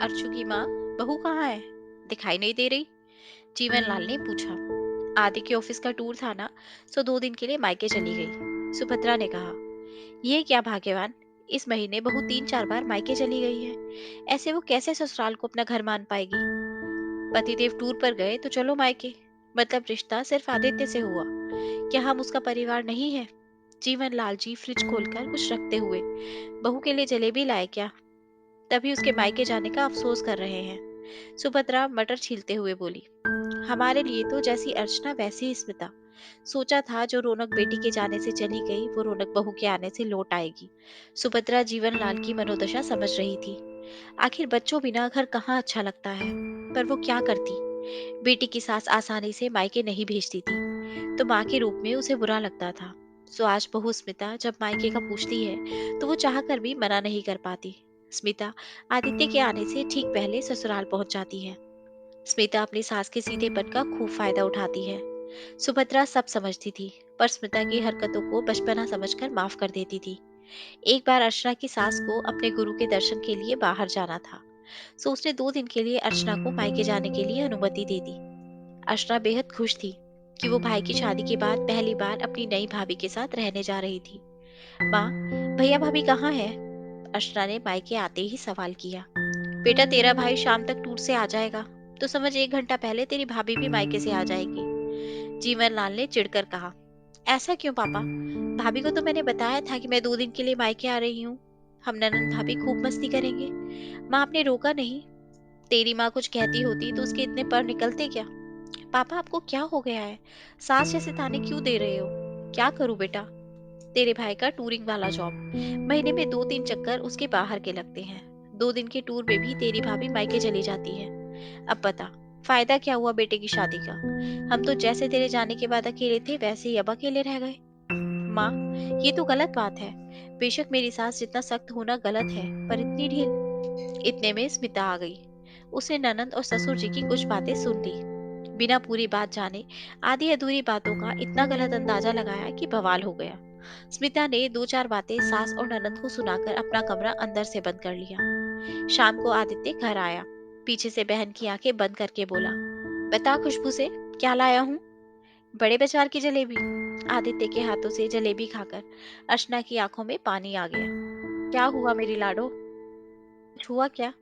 अर्चू की माँ, बहू कहाँ है? दिखाई नहीं दे रही। जीवनलाल ने पूछा। आदि के ऑफिस का टूर था ना, सो 2 दिन के लिए मायके चली गई। सुभद्रा ने कहा। ये क्या भाग्यवान, इस महीने बहू 3-4 बार मायके चली गई है। ऐसे वो कैसे ससुराल को अपना घर मान पाएगी? पतिदेव टूर पर गए तो चलो मायके, मतलब रिश्ता सिर्फ आदित्य से हुआ? क्या हम उसका परिवार नहीं है? जीवनलाल जी फ्रिज खोलकर कुछ रखते हुए, बहू के लिए जलेबी लाए क्या? तभी उसके मायके जाने का अफसोस कर रहे हैं। सुभद्रा मटर छीलते हुए बोली। हमारे लिए तो जैसी अर्चना वैसी ही स्मिता। सोचा था जो रौनक बेटी के जाने से चली गई वो रौनक बहू के आने से लौट आएगी। सुभद्रा जीवनलाल की मनोदशा समझ रही थी। आखिर बच्चों बिना घर कहाँ अच्छा लगता है। पर वो क्या करती। बेटी की सास आसानी से मायके नहीं भेजती थी, तो माँ के रूप में उसे बुरा लगता था। सो आज बहू स्मिता जब मायके का पूछती है तो वो चाह कर भी मना नहीं कर पाती। स्मिता आदित्य के आने से ठीक पहले ससुराल पहुंच जाती है। स्मिता अपनी सास के सीधेपन का खूब फायदा उठाती है। सुभद्रा सब समझती थी, पर स्मिता की हरकतों को बचपना समझकर माफ कर देती थी। एक बार अर्चना की सास को अपने गुरु के दर्शन के लिए बाहर जाना था, सो उसने 2 दिन के लिए अर्चना को मायके जाने के लिए अनुमति दे दी। अर्चना बेहद खुश थी कि वो भाई की शादी के बाद पहली बार अपनी नई भाभी के साथ रहने जा रही थी। माँ, भैया भाभी कहाँ है? अर्चना ने मायके आते ही सवाल किया। बेटा तेरा भाई शाम तक टूर से आ जाएगा, तो समझ 1 घंटा पहले तेरी भाभी भी मायके से आ जाएगी। जीवनलाल ने चिढ़कर कहा। ऐसा क्यों पापा? भाभी को तो मैंने बताया था कि मैं 2 दिन के लिए मायके आ रही हूँ। हम ननंद भाभी खूब मस्ती करेंगे। माँ आपने रोका नहीं। तेरी माँ कुछ कहती होती तो उसके इतने पर निकलते क्या? पापा आपको क्या हो गया है? सास जैसे ताने क्यों दे रहे हो? क्या करूँ बेटा? तेरे भाई का टूरिंग वाला जॉब, महीने में 2-3 चक्कर उसके बाहर के लगते हैं। 2 दिन के टूर में भी तेरी भाभी मायके चली जाती है। अब बता, फायदा क्या हुआ बेटे की शादी का? हम तो जैसे तेरे जाने के बाद अकेले थे वैसे ही अब अकेले रह गए। माँ, ये तो गलत बात है। बेशक मेरी सास जितना सख्त होना गलत है, पर इतनी ढील। इतने में स्मिता आ गई। उसने ननंद और ससुर जी की कुछ बातें सुन ली। बिना पूरी बात जाने आधी अधूरी बातों का इतना गलत अंदाजा लगाया कि बवाल हो गया। स्मिता ने 2-4 बातें सास और ननंद को सुनाकर अपना कमरा अंदर से बंद कर लिया। शाम को आदित्य घर आया। पीछे से बहन की आंखें बंद करके बोला। बता खुशबू से, क्या लाया हूँ? बड़े बाजार की जलेबी। आदित्य के हाथों से जलेबी खाकर अर्चना की आंखों में पानी आ गया। क्या हुआ मेरी लाडो? कुछ हुआ क्या?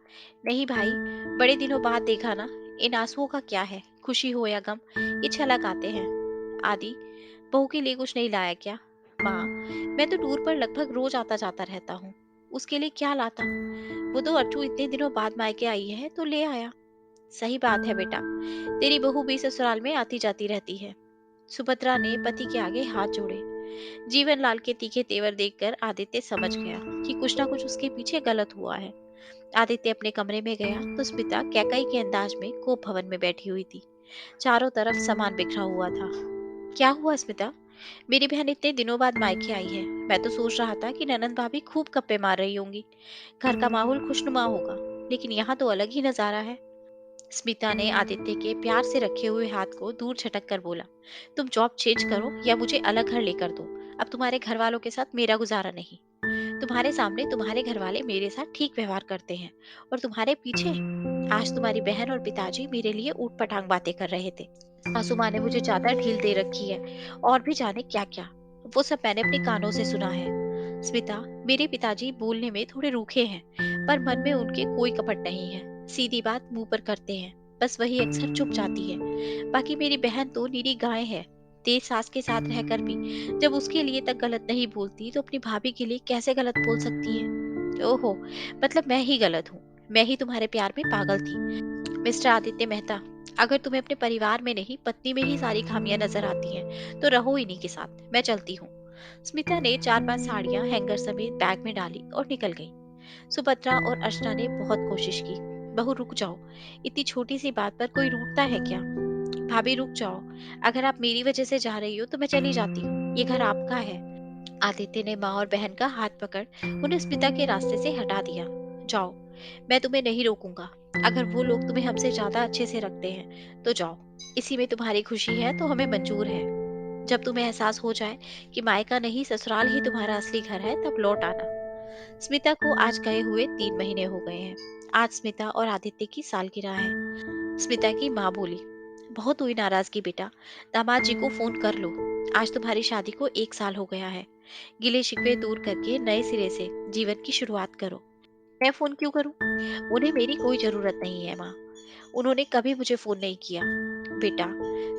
नहीं भाई, बड़े दिनों बाद देखा ना। इन आंसुओं का क्या है, खुशी हो या गम, ये छलक आते हैं। आदि, बहू के लिए कुछ नहीं लाया क्या? माँ, मैं तो टूर पर लगभग रोज आता जाता रहता हूँ। उसके लिए क्या लाता? वो तो अर्चू इतने दिनों बाद मायके आई है तो ले आया। सही बात है बेटा, तेरी बहू भी ससुराल में आती जाती रहती है। सुभद्रा ने पति के आगे हाथ जोड़े। जीवनलाल के तीखे तेवर देखकर आदित्य समझ गया कि कुछ ना कुछ उसके पीछे गलत हुआ है। आदित्य अपने कमरे में गया तो स्मिता कैकई के अंदाज में कोप भवन में बैठी हुई थी। चारों तरफ सामान बिखरा हुआ था। क्या हुआ स्मिता? मेरी बहन इतने दिनों बाद मायके आई है। मैं तो सोच रहा था कि ननंद भाभी खूब गप्पे मार रही होंगी, घर का माहौल खुशनुमा होगा, लेकिन यहाँ तो अलग ही नजारा है। स्मिता ने आदित्य के प्यार से रखे हुए हाथ को दूर झटक कर बोला। तुम जॉब चेंज करो या मुझे अलग घर लेकर दो। अब तुम्हारे घर वालों के साथ मेरा गुजारा नहीं। तुम्हारे सामने तुम्हारे घर वाले मेरे साथ ठीक व्यवहार करते हैं, और तुम्हारे पीछे आज तुम्हारी बहन और पिताजी मेरे लिए ऊट पटांग बातें कर रहे थे। सासू माँ ने मुझे ज्यादा ढील दे रखी है, और भी जाने क्या क्या। वो सब मैंने अपने कानों से सुना है। स्मिता, मेरे पिताजी बोलने में थोड़े रूखे हैं, पर मन में उनके कोई कपट नहीं है। सीधी बात मुंह पर करते हैं, बस वही अक्सर चुप जाती है। बाकी मेरी बहन तो निरी गाय है। तेज सास के साथ रहकर भी जब उसके लिए तक गलत नहीं बोलती तो अपनी भाभी के लिए कैसे गलत बोल सकती है? ओहो, मतलब मैं ही गलत हूँ। मैं ही तुम्हारे प्यार में पागल थी। मिस्टर आदित्य मेहता, अगर तुम्हें अपने परिवार में नहीं पत्नी में ही सारी खामियां नजर आती हैं, तो रहो इन्हीं के साथ। मैं चलती हूँ। स्मिता ने 4-5 साड़ियां हैंगर समेत बैग में डाली और निकल गई। सुभद्रा और अर्चना ने बहुत कोशिश की। बहू रुक जाओ, इतनी छोटी सी बात पर कोई रूठता है क्या? भाभी रुक जाओ, अगर आप मेरी वजह से जा रही हो तो मैं चली जाती हूँ, ये घर आपका है। आदित्य ने माँ और बहन का हाथ पकड़ उन्हें स्मिता के रास्ते से हटा दिया। जाओ, मैं तुम्हें नहीं रोकूंगा। अगर वो लोग तुम्हें हमसे ज्यादा अच्छे से रखते हैं तो जाओ। इसी में तुम्हारी खुशी है तो हमें मंजूर है। जब तुम्हें एहसास हो जाए कि मायका नहीं ससुराल ही तुम्हारा असली घर है तब लौट आना। स्मिता को आज गए हुए 3 महीने हो गए हैं। आज स्मिता और आदित्य की सालगिरह है। स्मिता की माँ बोली, बहुत हुई नाराजगी बेटा, दामाद जी को फोन कर लो। आज तुम्हारी शादी को 1 साल हो गया है। गिले शिकवे दूर करके नए सिरे से जीवन की शुरुआत करो। मैं फोन क्यों करूं? उन्हें मेरी कोई जरूरत नहीं है माँ। उन्होंने कभी मुझे फोन नहीं किया। बेटा,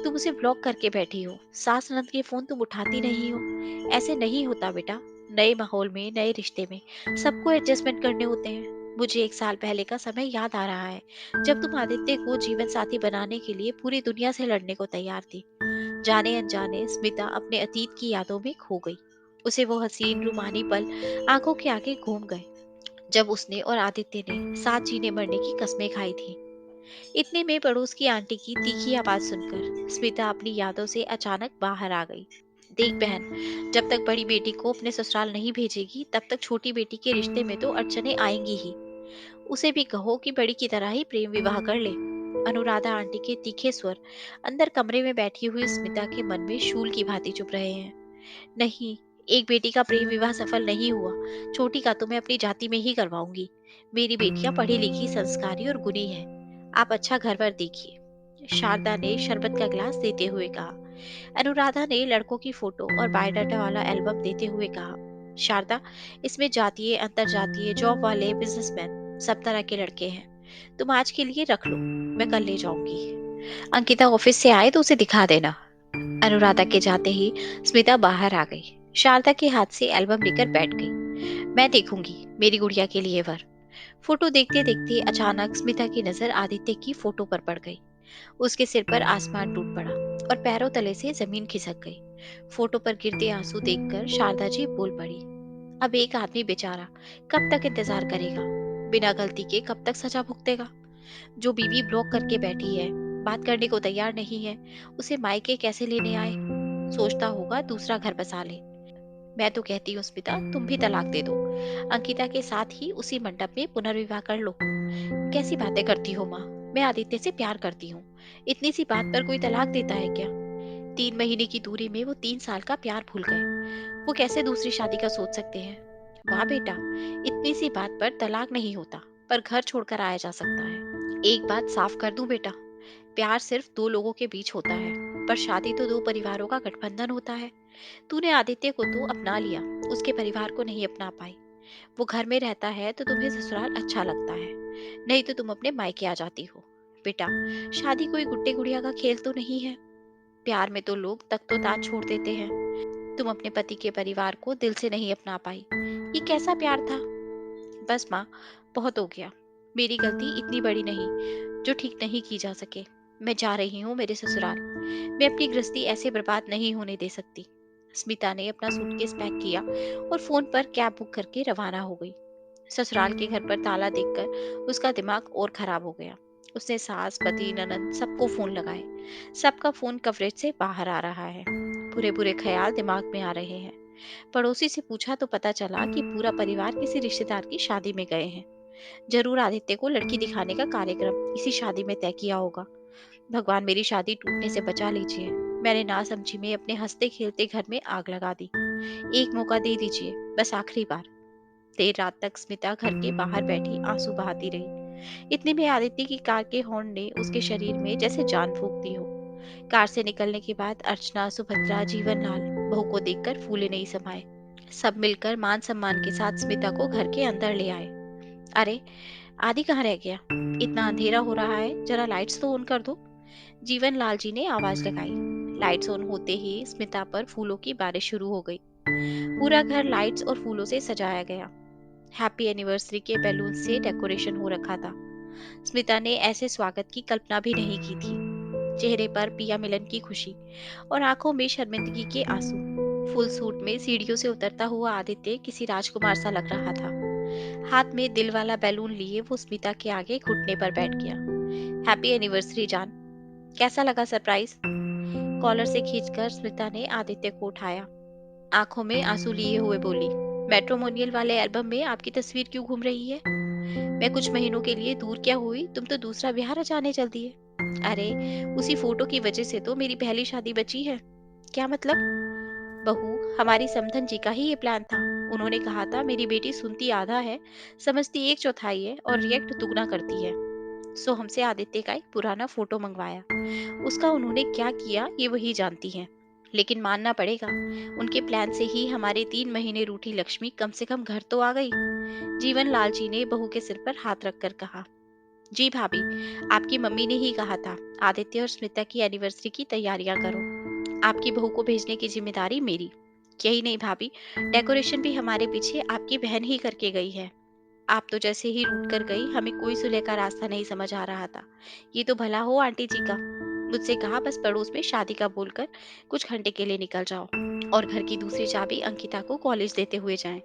तुम उसे ब्लॉक करके बैठी हो, सास ननद के फोन तुम उठाती नहीं हो। ऐसे नहीं होता बेटा। नए माहौल में, नए रिश्ते में सबको एडजस्टमेंट करने होते हैं। मुझे 1 साल पहले का समय याद आ रहा है, जब तुम आदित्य को जीवन साथी बनाने के लिए पूरी दुनिया से लड़ने को तैयार थी। जाने अनजाने स्मिता अपने अतीत की यादों में खो गई। उसे वो हसीन रूमानी पल आंखों के आगे घूम गए, जब उसने और आदित्य ने साथ जीने मरने की कस्में खाई थी। इतने में पड़ोस की आंटी की तीखी आवाज सुनकर स्मिता अपनी यादों से अचानक बाहर आ गई। देख बहन, जब तक बड़ी बेटी को अपने ससुराल नहीं भेजेगी, तब तक छोटी बेटी के रिश्ते में तो अड़चने आएंगी ही। उसे भी कहो कि बड़ी की तरह ही प्रेम विवाह कर ले। अनुराधा आंटी के तीखे स्वर अंदर कमरे में बैठी हुई स्मिता के मन में शूल की भांति चुभ रहे हैं। नहीं, एक बेटी का प्रेम विवाह सफल नहीं हुआ, छोटी का तो मैं अपनी जाति में ही करवाऊंगी। मेरी बेटियां पढ़ी लिखी, संस्कारी और गुणी हैं। आप अच्छा घर वर देखिए, शारदा ने शरबत का गिलास देते हुए कहा। अनुराधा ने लड़कों की फोटो और बायोडाटा वाला एल्बम देते हुए कहा, शारदा, इसमें जातीय, अंतरजातीय, जॉब वाले, बिजनेसमैन, सब तरह के लड़के हैं। तुम आज के लिए रख लो, मैं कल ले जाऊंगी। अंकिता ऑफिस से आए तो उसे दिखा देना। अनुराधा के जाते ही स्मिता बाहर आ गई। शारदा के हाथ से एल्बम लेकर बैठ गई। मैं देखूंगी मेरी गुड़िया के लिए वर। फोटो देखते देखते अचानक स्मिता की नजर आदित्य की फोटो पर पड़ गई। उसके सिर पर आसमान टूट पड़ा और पैरों तले से जमीन खिसक गई। फोटो पर गिरते आंसू देखकर शारदा जी बोल पड़ी, अब एक आदमी बेचारा कब तक इंतजार करेगा? बिना गलती के कब तक सजा भुगतेगा? जो बीवी ब्लॉक करके बैठी है, बात करने को तैयार नहीं है, उसे मायके कैसे लेने आए? सोचता होगा दूसरा घर बसा ले। मैं तो कहती हूँ स्मिता, तुम भी तलाक दे दो। अंकिता के साथ ही उसी मंडप में पुनर्विवाह कर लो। कैसी बातें करती हो माँ? मैं आदित्य से प्यार करती हूँ। इतनी सी बात पर कोई तलाक देता है क्या? 3 महीने की दूरी में वो 3 साल का प्यार भूल गए। वो कैसे दूसरी शादी का सोच सकते हैं? वाह बेटा, इतनी सी बात पर तलाक नहीं होता, पर घर छोड़कर आया जा सकता है। एक बात साफ कर दूं बेटा, प्यार सिर्फ 2 लोगों के बीच होता है, पर शादी तो 2 परिवारों का गठबंधन होता है। तूने आदित्य को तो अपना लिया, उसके परिवार को नहीं अपना पाई। वो घर में रहता है तो तुम्हें ससुराल अच्छा लगता है, नहीं तो तुम अपने मायके आ जाती हो। बेटा, शादी कोई गुड्डे गुड़िया का खेल तो नहीं है। प्यार में तो लोग तक तो ताज छोड़ देते हैं। तुम अपने पति के परिवार को दिल से नहीं अपना पाई। ये कैसा प्यार था? बस माँ, बहुत हो गया। मेरी गलती इतनी बड़ी नहीं जो ठीक नहीं की जा सके। मैं जा रही हूँ मेरे ससुराल। मैं अपनी गृहस्थी ऐसे बर्बाद नहीं होने दे सकती। स्मिता ने अपना सूटकेस पैक किया और फोन पर कैब बुक करके रवाना हो गई। ससुराल के घर पर ताला देखकर उसका दिमाग और खराब हो गया। उसने सास, पति, ननद सबको फोन लगाए। सबका फोन कवरेज से बाहर आ रहा है। बुरे बुरे ख्याल दिमाग में आ रहे हैं। पड़ोसी से पूछा तो पता चला कि पूरा परिवार किसी रिश्तेदार की शादी में गए हैं। जरूर आदित्य को लड़की दिखाने का कार्यक्रम इसी शादी में तय किया होगा। भगवान मेरी शादी टूटने से बचा लीजिए। मैंने नासमझी में अपने हंसते खेलते घर में आग लगा दी। एक मौका दे दीजिए, बस आखिरी बार। देर रात तक स्मिता घर के बाहर बैठी आंसू बहाती रही। इतने में आदित्य की कार के हॉर्न ने उसके शरीर में जैसे जान फूंक दी हो। कार से निकलने के बाद अर्चना, सुभद्रा, जीवनलाल बहू को देखकर फूले नहीं समाये। सब मिलकर मान सम्मान के साथ स्मिता को घर के अंदर ले आए। अरे, आदि कहाँ रह गया? इतना अंधेरा हो रहा है, जरा लाइट्स तो ऑन कर दो। जीवनलाल जी ने आवाज लगाई। लाइट्स ऑन होते ही स्मिता पर फूलों की बारिश शुरू हो गई। पूरा घर लाइट्स और फूलों से सजाया गया। हैप्पी एनिवर्सरी के बैलून से डेकोरेशन हो रखा था। स्मिता ने ऐसे स्वागत की कल्पना भी नहीं की थी। चेहरे पर पिया मिलन की खुशी और आंखों में शर्मिंदगी के आंसू। फुल सूट में सीढ़ियों से उतरता हुआ आदित्य किसी राजकुमार सा लग रहा था। हाथ में दिल वाला बैलून लिए वो स्मिता के आगे घुटने पर बैठ गया। हैप्पी एनिवर्सरी जान, कैसा लगा सरप्राइज? कॉलर से खींचकर स्मिता ने आदित्य को उठाया। आंखों में आंसू लिए हुए बोली, मैट्रिमोनियल वाले एल्बम में आपकी तस्वीर क्यों घूम रही है? मैं कुछ महीनों के लिए दूर क्या हुई, तुम तो दूसरा ब्याह रचाने चल दिए। अरे, उसी फोटो की वजह से तो मेरी पहली शादी बची है। क्या मतलब? बहू, हमारी समधन जी का ही ये प्लान था। उन्होंने कहा था, मेरी बेटी सुनती आधा है, समझती एक चौथाई है और रिएक्ट दुगना करती है। सो हमसे आदित्य का एक पुराना फोटो मंगवाया। उसका उन्होंने क्या किया ये वही जानती हैं। लेकिन मानना पड़ेगा, उनके प्लान से ही हमारे 3 महीने रूठी लक्ष्मी कम से कम घर तो आ गई। जीवन लाल जी ने बहू के सिर पर हाथ रखकर कहा, जी भाभी, आपकी मम्मी ने ही कहा था, आदित्य और स्मिता की एनिवर्सरी की तैयारियां करो। आपकी बहू को भेजने की जिम्मेदारी मेरी। यही नहीं भाभी, डेकोरेशन भी हमारे पीछे आपकी बहन ही करके गई है। आप तो जैसे ही रूठ कर गई, हमें कोई सुलह का रास्ता नहीं समझ आ रहा था। ये तो भला हो आंटी जी का। मुझसे कहा बस पड़ोस में शादी का बोलकर कुछ घंटे के लिए निकल जाओ और घर की दूसरी चाबी अंकिता को कॉलेज देते हुए जाएं।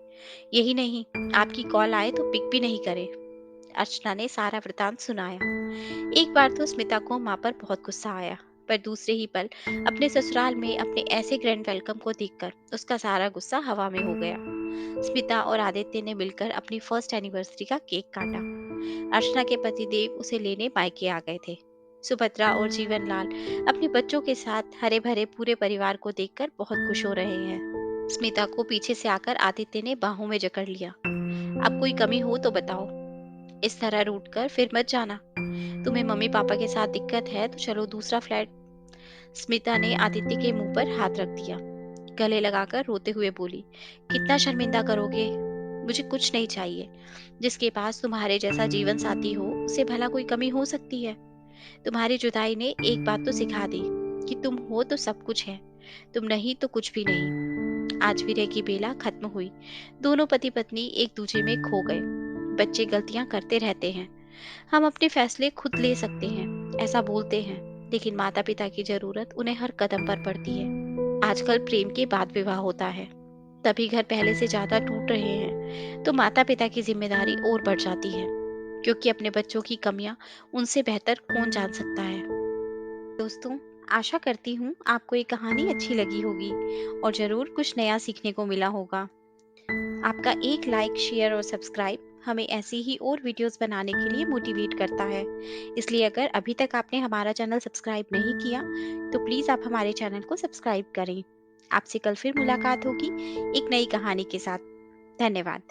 यही नहीं, आपकी कॉल आए तो पिक भी नहीं करे। अर्चना ने सारा वृतांत सुनाया। एक बार तो स्मिता को माँ पर बहुत गुस्सा आया, पर दूसरे ही पल अपने ससुराल में अपने ऐसे ग्रैंड वेलकम को देखकर उसका सारा गुस्सा हवा में हो गया। स्मिता और आदित्य ने मिलकर अपनी फर्स्ट एनिवर्सरी का केक काटा। अर्चना के पतिदेव उसे लेने मायके आ गए थे। सुभद्रा और जीवनलाल अपने बच्चों के साथ हरे भरे पूरे परिवार को देखकर बहुत खुश हो रहे हैं। स्मिता को पीछे से आकर आदित्य ने बाहों में जकड़ लिया। अब कोई कमी हो तो बताओ, इस तरह रूठ कर फिर मत जाना। तुम्हें मम्मी पापा के साथ दिक्कत है तो चलो दूसरा फ्लैट। स्मिता ने आदित्य के मुंह पर हाथ रख दिया, गले लगाकर रोते हुए बोली, कितना शर्मिंदा करोगे? मुझे कुछ नहीं चाहिए। जिसके पास तुम्हारे जैसा जीवन साथी हो, उसे भला कोई कमी हो सकती है? तुम्हारी जुदाई ने एक बात तो सिखा दी कि तुम हो तो सब कुछ है, तुम नहीं तो कुछ भी नहीं। आज विरह की बेला खत्म हुई। दोनों पति पत्नी एक दूसरे में खो गए। बच्चे गलतियां करते रहते हैं, हम अपने फैसले खुद ले सकते हैं, ऐसा बोलते हैं, लेकिन माता पिता की जरूरत उन्हें हर कदम पर पड़ती है। आजकल प्रेम के बाद विवाह होता है, तभी घर पहले से ज्यादा टूट रहे हैं, तो माता पिता की जिम्मेदारी और बढ़ जाती है, क्योंकि अपने बच्चों की कमियां उनसे बेहतर कौन जान सकता है। दोस्तों, आशा करती हूँ आपको ये कहानी अच्छी लगी होगी और जरूर कुछ नया सीखने को मिला होगा। आपका एक लाइक, शेयर और सब्सक्राइब हमें ऐसी ही और वीडियोस बनाने के लिए मोटिवेट करता है। इसलिए अगर अभी तक आपने हमारा चैनल सब्सक्राइब नहीं किया, तो प्लीज़ आप हमारे चैनल को सब्सक्राइब करें। आपसे कल फिर मुलाकात होगी एक नई कहानी के साथ। धन्यवाद।